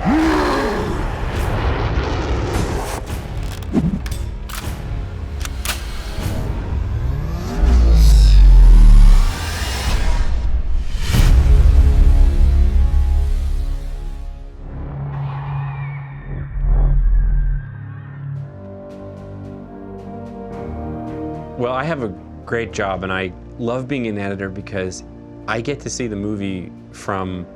Well, I have a great job, and I love being an editor because I get to see the movie from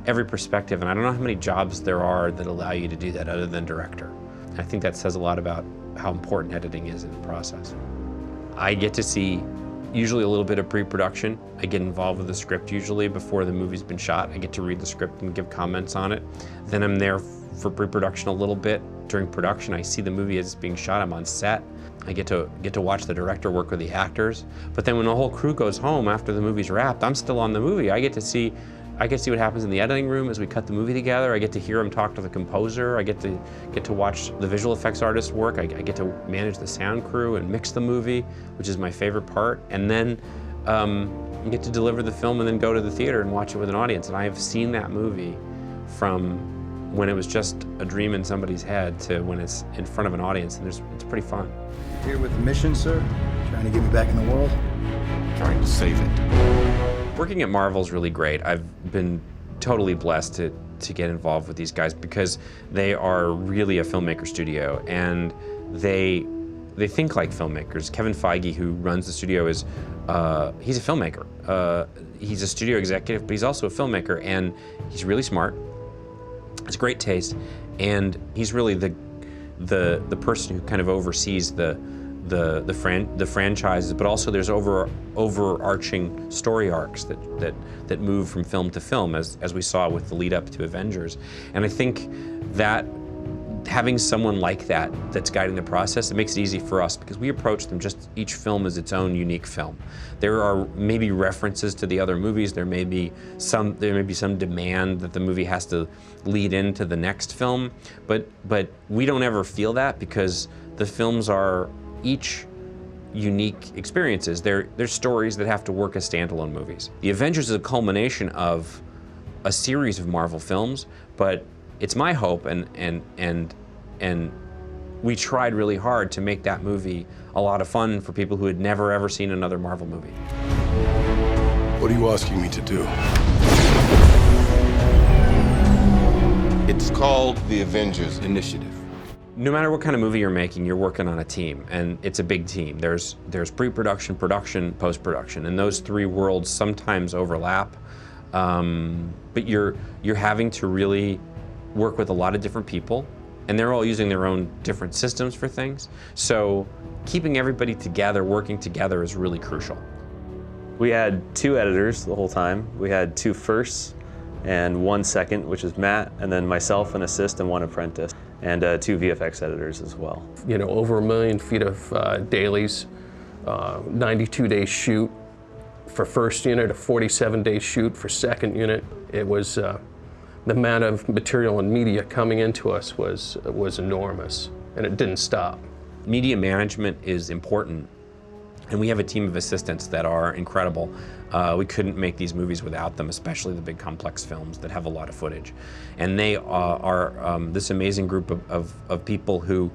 every perspective, and I don't know how many jobs there are that allow you to do that other than director. I think that says a lot about how important editing is in the process. I get to see usually a little bit of pre-production. I get involved with the script usually before the movie's been shot. I get to read the script and give comments on it. Then I'm there for pre-production a little bit. During production, I see the movie as it's being shot. I'm on set. I get to watch the director work with the actors. But then when the whole crew goes home after the movie's wrapped, I'm still on the movie. I get to see what happens in the editing room as we cut the movie together. I get to hear him talk to the composer. I get to watch the visual effects artist work. I get to manage the sound crew and mix the movie, which is my favorite part. And then I get to deliver the film and then go to the theater and watch it with an audience. And I have seen that movie from when it was just a dream in somebody's head to when it's in front of an audience, and it's pretty fun. Here with the mission, sir? Trying to get me back in the world? Trying to save it. Working at Marvel's really great. I've been totally blessed to get involved with these guys because they are really a filmmaker studio, and they think like filmmakers. Kevin Feige, who runs the studio, he's a filmmaker. He's a studio executive, but he's also a filmmaker, and he's really smart. It's great taste, and he's really the person who kind of oversees the franchises, but also there's overarching story arcs that move from film to film, as we saw with the lead up to Avengers. And I think that having someone like that that's guiding the process, it makes it easy for us because we approach them just each film as its own unique film. There are maybe references to the other movies. There may be some demand that the movie has to lead into the next film, but we don't ever feel that because the films are each unique experiences. They're stories that have to work as standalone movies. The Avengers is a culmination of a series of Marvel films, but it's my hope, and we tried really hard to make that movie a lot of fun for people who had never ever seen another Marvel movie. What are you asking me to do? It's called the Avengers Initiative. No matter what kind of movie you're making, you're working on a team, and it's a big team. There's pre-production, production, post-production, and those three worlds sometimes overlap, but you're having to really work with a lot of different people, and they're all using their own different systems for things. So keeping everybody together, working together is really crucial. We had 2 editors the whole time. We had 2 firsts and 1 second, which is Matt, and then myself, an assist, and 1 apprentice, and 2 VFX editors as well. You know, over 1 million feet of dailies, 92-day shoot for first unit, a 47-day shoot for second unit. It was the amount of material and media coming into us was enormous, and it didn't stop. Media management is important, and we have a team of assistants that are incredible. We couldn't make these movies without them, especially the big complex films that have a lot of footage. And they are this amazing group of people who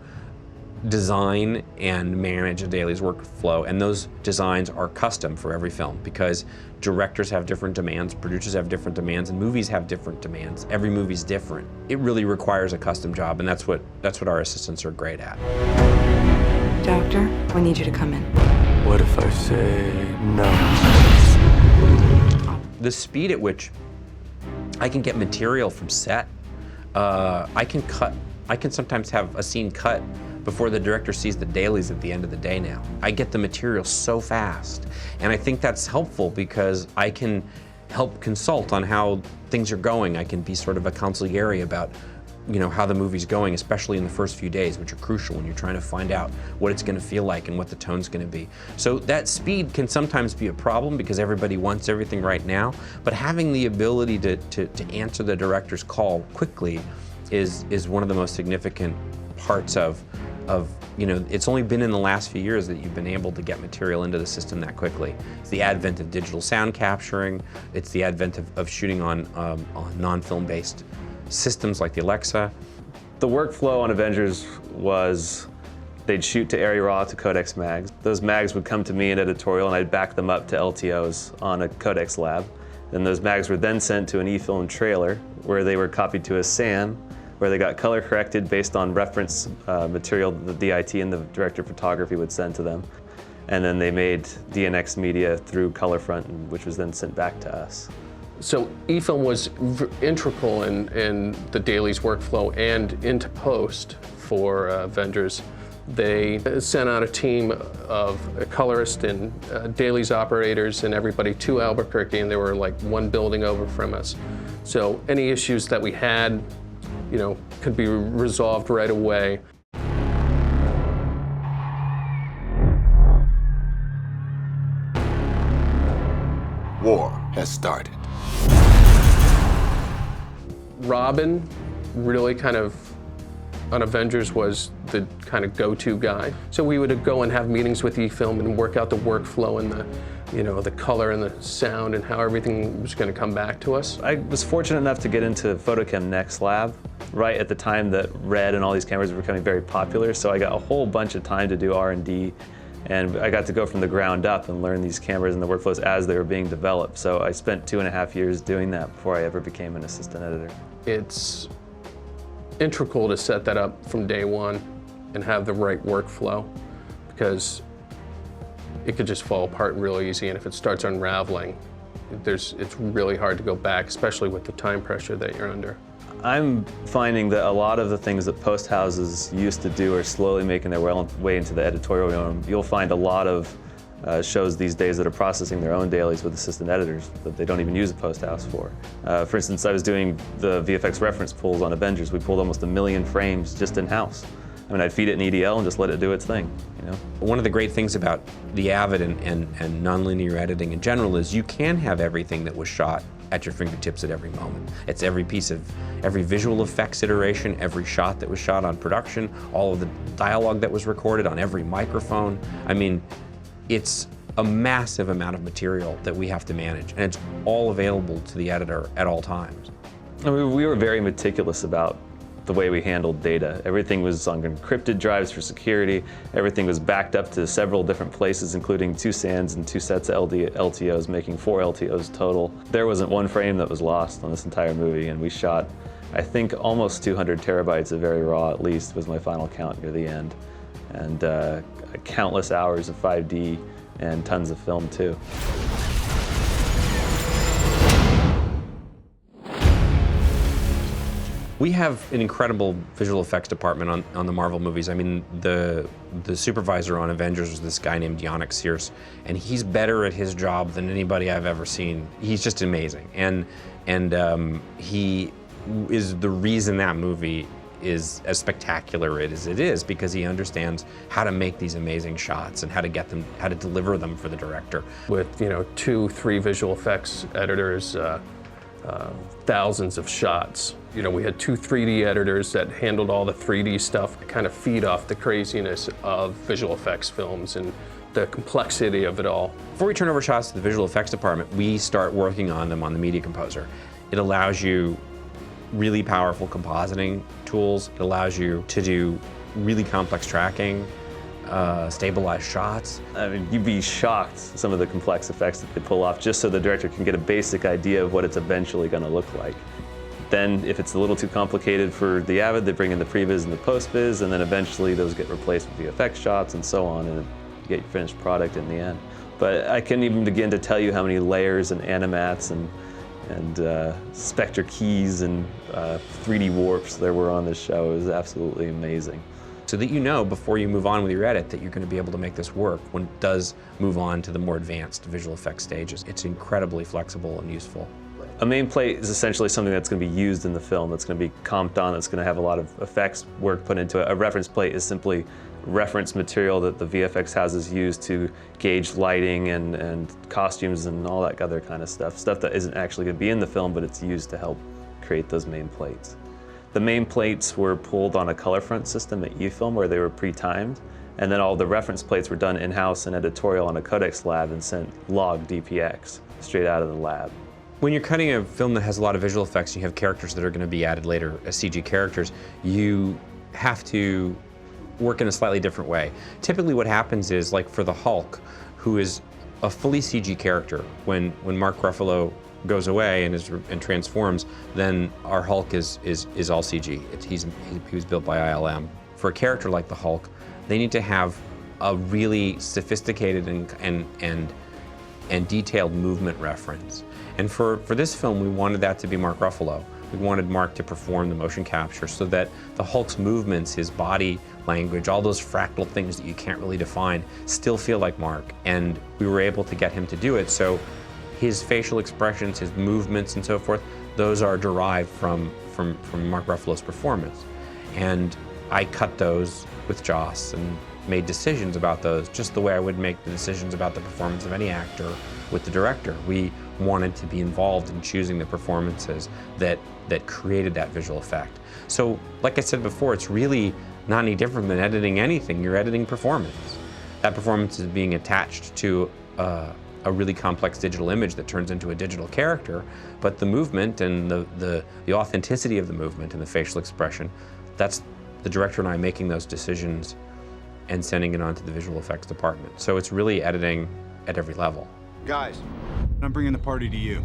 design and manage a dailies workflow, and those designs are custom for every film because directors have different demands, producers have different demands, and movies have different demands. Every movie's different. It really requires a custom job, and that's what our assistants are great at. Doctor, we need you to come in. What if I say no? The speed at which I can get material from set, I can sometimes have a scene cut before the director sees the dailies at the end of the day now. I get the material so fast. And I think that's helpful because I can help consult on how things are going. I can be sort of a consigliere about how the movie's going, especially in the first few days, which are crucial when you're trying to find out what it's gonna feel like and what the tone's gonna be. So that speed can sometimes be a problem because everybody wants everything right now, but having the ability to answer the director's call quickly is one of the most significant parts of it's only been in the last few years that you've been able to get material into the system that quickly. It's the advent of digital sound capturing, it's the advent of shooting on non-film based systems like the Alexa. The workflow on Avengers was they'd shoot to Area Raw to Codex mags. Those mags would come to me in editorial and I'd back them up to LTOs on a Codex lab. Then those mags were then sent to an e-film trailer where they were copied to a SAN, where they got color corrected based on reference material that the DIT and the director of photography would send to them. And then they made DNX media through Colorfront, which was then sent back to us. So e-film was integral in the dailies workflow and into post for Avengers. They sent out a team of colorists and dailies operators and everybody to Albuquerque, and they were like one building over from us. So any issues that we had, you know, could be resolved right away. War has started. Robin really kind of, on Avengers, was the kind of go-to guy. So we would go and have meetings with eFilm and work out the workflow and the, you know, the color and the sound and how everything was going to come back to us. I was fortunate enough to get into Photochem Next Lab right at the time that Red and all these cameras were becoming very popular, so I got a whole bunch of time to do R&D, and I got to go from the ground up and learn these cameras and the workflows as they were being developed. So I spent 2.5 years doing that before I ever became an assistant editor. It's integral to set that up from day one and have the right workflow, because it could just fall apart real easy, and if it starts unraveling, it's really hard to go back, especially with the time pressure that you're under. I'm finding that a lot of the things that post houses used to do are slowly making their way into the editorial room. You'll find a lot of shows these days that are processing their own dailies with assistant editors that they don't even use a post house for. For instance, I was doing the VFX reference pulls on Avengers. We pulled almost 1 million frames just in-house. I mean, I'd feed it in EDL and just let it do its thing, you know? One of the great things about the Avid and nonlinear editing in general is you can have everything that was shot at your fingertips at every moment. It's every visual effects iteration, every shot that was shot on production, all of the dialogue that was recorded on every microphone. I mean, it's a massive amount of material that we have to manage, and it's all available to the editor at all times. I mean, we were very meticulous about the way we handled data. Everything was on encrypted drives for security. Everything was backed up to several different places, including 2 SANs and 2 sets of LTOs, making 4 LTOs total. There wasn't one frame that was lost on this entire movie, and we shot, I think, almost 200 terabytes of very raw, at least, was my final count near the end. And countless hours of 5D and tons of film, too. We have an incredible visual effects department on the Marvel movies. I mean, the supervisor on Avengers was this guy named Yannick Sears, and he's better at his job than anybody I've ever seen. He's just amazing, and he is the reason that movie is as spectacular as it is, because he understands how to make these amazing shots and how to deliver them for the director. With, you know, 2-3 visual effects editors, thousands of shots. You know, we had 2 3D editors that handled all the 3D stuff, kind of feed off the craziness of visual effects films and the complexity of it all. Before we turn over shots to the visual effects department, we start working on them on the Media Composer. It allows you really powerful compositing tools. It allows you to do really complex tracking, stabilize shots. I mean, you'd be shocked some of the complex effects that they pull off just so the director can get a basic idea of what it's eventually going to look like. Then, if it's a little too complicated for the Avid, they bring in the previs and the postvis, and then eventually those get replaced with the VFX shots and so on, and you get your finished product in the end. But I can't even begin to tell you how many layers and animats and Spectre keys and 3D warps there were on this show. It was absolutely amazing. So that you know before you move on with your edit that you're going to be able to make this work when it does move on to the more advanced visual effects stages. It's incredibly flexible and useful. A main plate is essentially something that's going to be used in the film, that's going to be comped on, that's going to have a lot of effects work put into it. A reference plate is simply reference material that the VFX houses use to gauge lighting and costumes and all that other kind of stuff. Stuff that isn't actually going to be in the film, but it's used to help create those main plates. The main plates were pulled on a Colorfront system at eFilm where they were pre-timed, and then all the reference plates were done in-house and editorial on a Codex lab and sent log DPX straight out of the lab. When you're cutting a film that has a lot of visual effects, and you have characters that are going to be added later as CG characters, you have to work in a slightly different way. Typically what happens is, like for the Hulk, who is a fully CG character, when Mark Ruffalo goes away and transforms, then our Hulk is all CG. He was built by ILM. For a character like the Hulk, they need to have a really sophisticated and detailed movement reference. And for this film, we wanted that to be Mark Ruffalo. We wanted Mark to perform the motion capture so that the Hulk's movements, his body language, all those fractal things that you can't really define, still feel like Mark. And we were able to get him to do it. So his facial expressions, his movements and so forth, those are derived from Mark Ruffalo's performance. And I cut those with Joss and made decisions about those just the way I would make the decisions about the performance of any actor with the director. We wanted to be involved in choosing the performances that created that visual effect. So, like I said before, it's really not any different than editing anything. You're editing performance. That performance is being attached to a really complex digital image that turns into a digital character, but the movement and the authenticity of the movement and the facial expression, that's the director and I making those decisions and sending it on to the visual effects department. So it's really editing at every level. Guys, I'm bringing the party to you.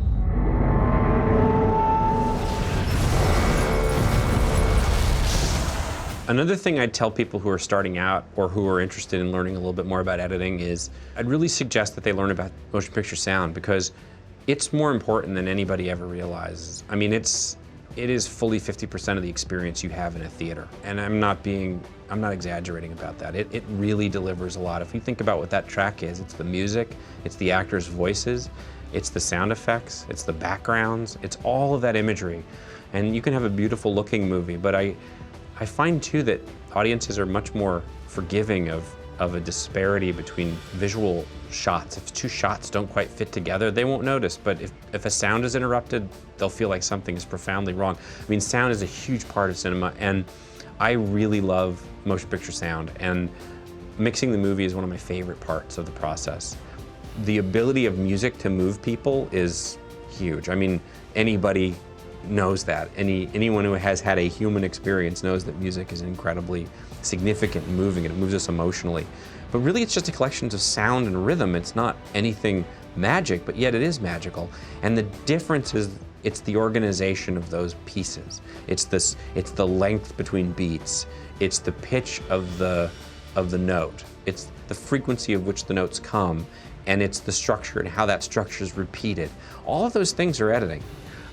Another thing I'd tell people who are starting out or who are interested in learning a little bit more about editing is I'd really suggest that they learn about motion picture sound, because it's more important than anybody ever realizes. I mean, it is fully 50% of the experience you have in a theater. And I'm not exaggerating about that. It really delivers a lot. If you think about what that track is, it's the music, it's the actors' voices, it's the sound effects, it's the backgrounds, it's all of that imagery. And you can have a beautiful looking movie, but I find too that audiences are much more forgiving of a disparity between visual shots. If two shots don't quite fit together, they won't notice, but if a sound is interrupted, they'll feel like something is profoundly wrong. I mean, sound is a huge part of cinema, and I really love motion picture sound, and mixing the movie is one of my favorite parts of the process. The ability of music to move people is huge. I mean, anybody knows that. Anyone who has had a human experience knows that music is incredibly significant and moving, and it moves us emotionally. But really it's just a collection of sound and rhythm. It's not anything magic, but yet it is magical. And the difference is it's the organization of those pieces. It's the length between beats. It's the pitch of the note. It's the frequency of which the notes come, and it's the structure and how that structure is repeated. All of those things are editing.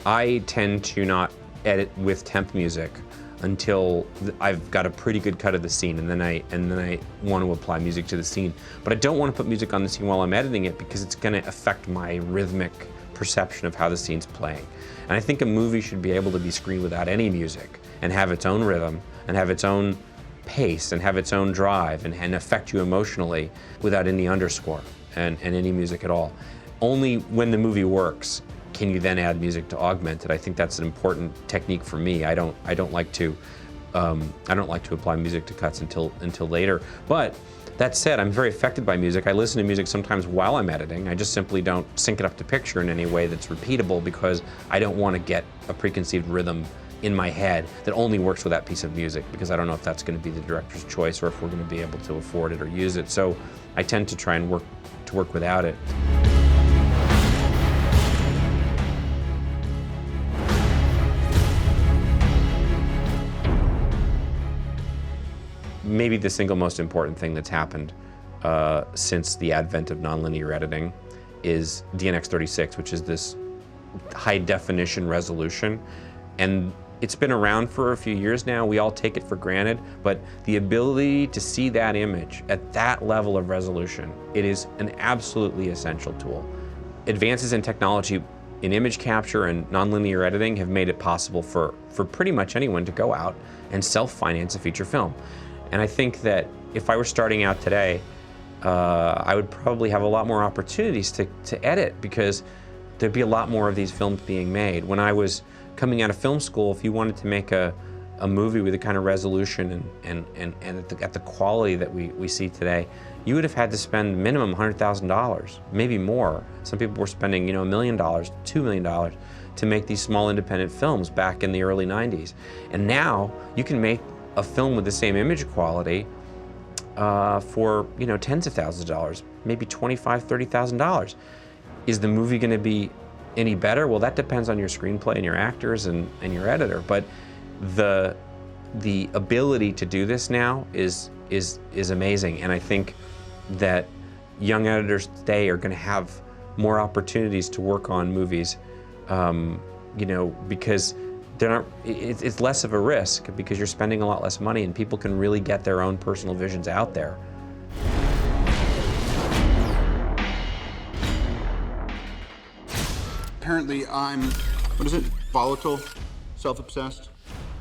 I tend to not edit with temp music until I've got a pretty good cut of the scene, and then I want to apply music to the scene. But I don't want to put music on the scene while I'm editing it, because it's going to affect my rhythmic perception of how the scene's playing. And I think a movie should be able to be screened without any music and have its own rhythm and have its own pace and have its own drive and affect you emotionally without any underscore and any music at all. Only when the movie works can you then add music to augment it. I think that's an important technique for me. I don't like to apply music to cuts until later. But that said, I'm very affected by music. I listen to music sometimes while I'm editing. I just simply don't sync it up to picture in any way that's repeatable, because I don't want to get a preconceived rhythm in my head that only works with that piece of music, because I don't know if that's going to be the director's choice or if we're going to be able to afford it or use it. So I tend to try and work without it. Maybe the single most important thing that's happened since the advent of nonlinear editing is DNx36, which is this high definition resolution. And it's been around for a few years now. We all take it for granted, but the ability to see that image at that level of resolution, it is an absolutely essential tool. Advances in technology in image capture and nonlinear editing have made it possible for pretty much anyone to go out and self-finance a feature film. And I think that if I were starting out today, I would probably have a lot more opportunities to edit, because there'd be a lot more of these films being made. When I was coming out of film school, if you wanted to make a a movie with the kind of resolution and at the quality that we see today, you would have had to spend minimum $100,000, maybe more. Some people were spending, $1 million, $2 million to make these small independent films back in the early 90s. And now you can make a film with the same image quality for tens of thousands of dollars, maybe $25,000, $30,000. Is the movie going to be any better? Well, that depends on your screenplay and your actors and your editor. But the ability to do this now is amazing, and I think that young editors today are going to have more opportunities to work on movies, because they're not. It's less of a risk because you're spending a lot less money, and people can really get their own personal visions out there. Apparently I'm, volatile, self-obsessed,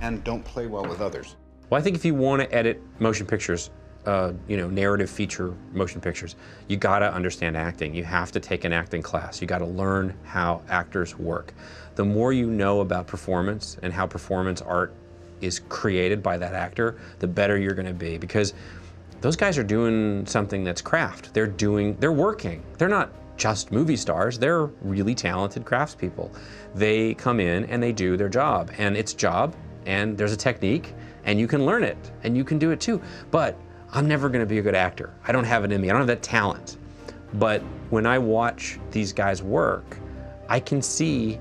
and don't play well with others. Well, I think if you want to edit motion pictures, narrative feature motion pictures, you gotta understand acting. You have to take an acting class. You gotta learn how actors work. The more you know about performance and how performance art is created by that actor, the better you're gonna be, because those guys are doing something that's craft. They're working. They're not just movie stars, they're really talented craftspeople. They come in and they do their job, and it's job, and there's a technique, and you can learn it, and you can do it too. But I'm never gonna be a good actor. I don't have it in me, I don't have that talent. But when I watch these guys work, I can see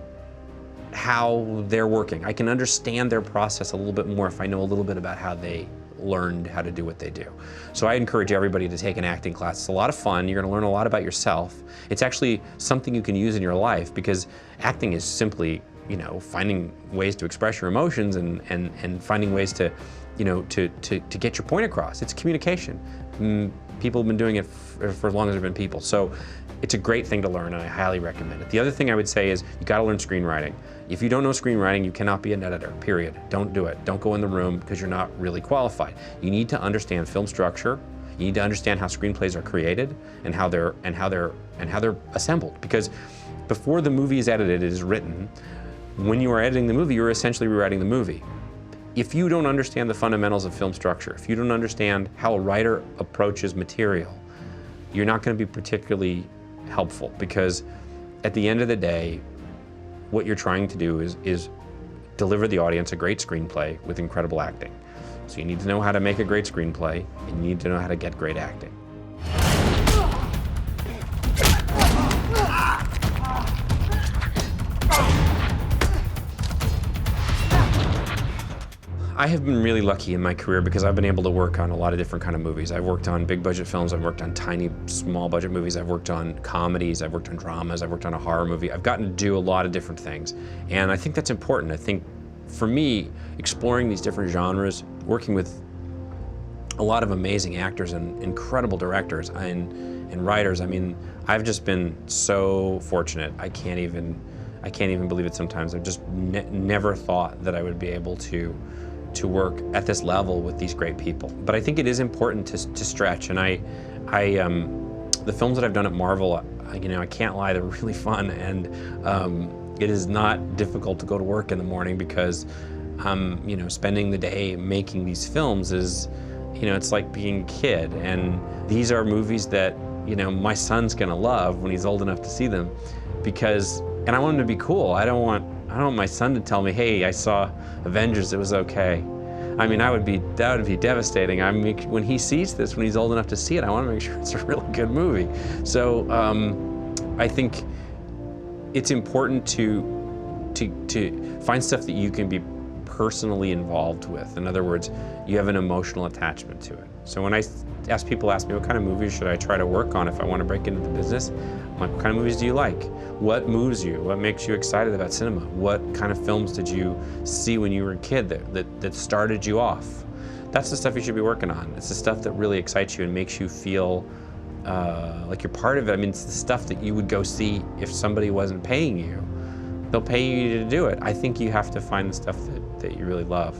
how they're working. I can understand their process a little bit more if I know a little bit about how they learned how to do what they do. So I encourage everybody to take an acting class. It's a lot of fun. You're gonna learn a lot about yourself. It's actually something you can use in your life, because acting is simply, finding ways to express your emotions and finding ways to get your point across. It's communication. People have been doing it for as long as there have been people. So it's a great thing to learn, and I highly recommend it. The other thing I would say is you gotta learn screenwriting. If you don't know screenwriting, you cannot be an editor, period. Don't do it. Don't go in the room because you're not really qualified. You need to understand film structure. You need to understand how screenplays are created and how they're assembled. Because before the movie is edited, it is written. When you are editing the movie, you're essentially rewriting the movie. If you don't understand the fundamentals of film structure, if you don't understand how a writer approaches material, you're not going to be particularly helpful, because at the end of the day, what you're trying to do is deliver the audience a great screenplay with incredible acting. So you need to know how to make a great screenplay, and you need to know how to get great acting. I have been really lucky in my career because I've been able to work on a lot of different kind of movies. I've worked on big budget films, I've worked on tiny, small budget movies, I've worked on comedies, I've worked on dramas, I've worked on a horror movie. I've gotten to do a lot of different things. And I think that's important. I think for me, exploring these different genres, working with a lot of amazing actors and incredible directors and writers, I've just been so fortunate. I can't even believe it sometimes. I've just never thought that I would be able to work at this level with these great people. But I think it is important to stretch, and the films that I've done at Marvel, I can't lie, they're really fun, and it is not difficult to go to work in the morning because spending the day making these films is, it's like being a kid, and these are movies that my son's gonna love when he's old enough to see them, and I want him to be cool. I don't want my son to tell me, hey, I saw Avengers, it was okay. That would be devastating. When he sees this, when he's old enough to see it, I want to make sure it's a really good movie. So I think it's important to find stuff that you can be personally involved with. In other words, you have an emotional attachment to it. So when people ask me what kind of movies should I try to work on if I want to break into the business, I'm like, what kind of movies do you like? What moves you? What makes you excited about cinema? What kind of films did you see when you were a kid that started you off? That's the stuff you should be working on. It's the stuff that really excites you and makes you feel like you're part of it. It's the stuff that you would go see if somebody wasn't paying you. They'll pay you to do it. I think you have to find the stuff that you really love.